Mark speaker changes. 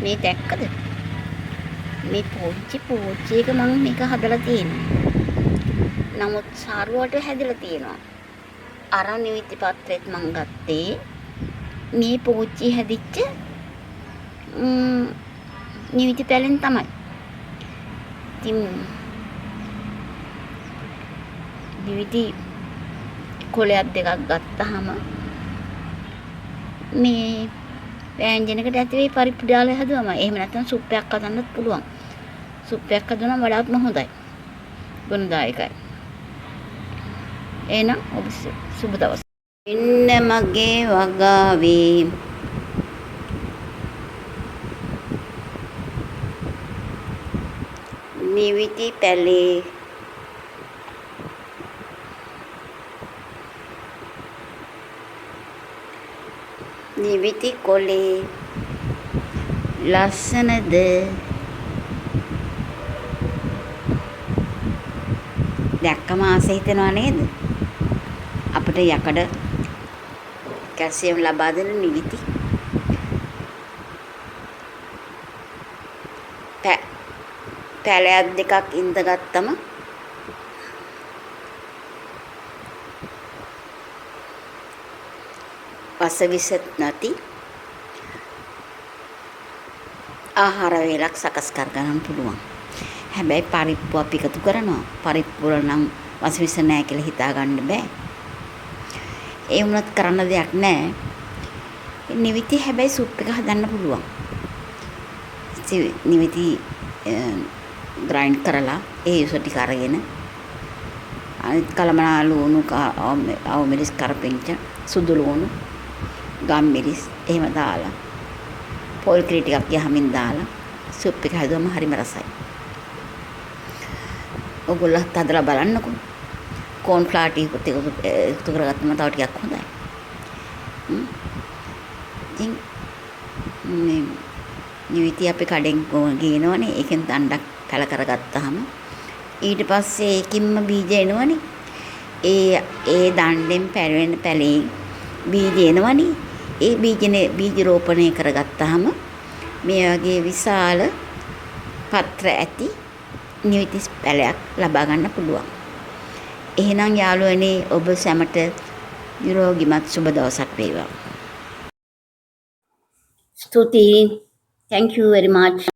Speaker 1: මේ දැක්කද? මේ පෝච්චි එක මම මේක හදලා තියෙනවා. නමුත් සාරුවට හැදලා තියෙනවා. අර නිවිති පත්‍රෙත් මං ගත්තේ මේ පෝච්චි හැදිච්ච නිවිති පැලෙන් තමයි. ඉතින් නිවිති කොලයක් දෙකක් ගත්තාම මේ වෑංජනකට ඇති වෙයි පරිප්පු දාලා හදුවම. එහෙම නැත්නම් සුප් එකක් හදන්නත් පුළුවන්. සුප් එකක් හදුවම වඩාත්ම හොඳයි. ගුණදායකයි. එහෙනම් ඔබ සුබ දවසක්. ඉන්න මගේ වගාවේ නිවිති පැලේ නිවිති කොලේ ලස්සනද දැක්කම ආස හිතෙනවා නේද? අපිට යකඩ කැල්සියම් ලබා දෙන නිවිති පැලයක් දෙකක් ඉඳගත්තම වසවිසත් නැති ආහාර වේලක් සකස් කර ගන්න පුළුවන්. හැබැයි පරිප්පු අපි එකතු කරනවා. පරිප්පු වල නම් වසවිස නැහැ කියලා හිතා ගන්න බෑ. ඒ වුණත් කරන්න දෙයක් නැහැ. නිවිති හැබැයි සුප් එක හදන්න පුළුවන්. නිවිති ග්‍රයින්ඩ් කරලා ඒ යුස ටික අරගෙන අනිත් කලමනා ලුණු අවමිරිස් කරපිංච සුදු ලුණු ගම්මිරිස් එහෙම දාලා පොල් කිරි ටිකක් යහමින් දාලා සුප් එක හදුවම හරිම රසයි. ඔයගොල්ලෝ හදලා බලන්නකෝ. කෝන් ෆ්ලාවර් ටික එකතු කරගත්තම තව ටිකක් හොඳයි. ඉතින් මේ නිවිති අපි කඩෙන් ගේනවනේ. ඒකෙන් දණ්ඩක් පැල කරගත්තාම ඊට පස්සේ ඒකින්ම බීජ එනවනේ. ඒ දණ්ඩෙන් පැලෙන පැලේ බීජ එනවනේ. ඒ බීජ රෝපණය කරගත්තාම මේ වගේ විශාල පත්‍ර ඇති නිවිති පැලයක් ලබා ගන්න පුළුවන්. එහෙනම් යාළුවනේ ඔබ සැමට නිරෝගිමත් සුබ දවසක් වේවා. ස්තුතියි. Thank you very much.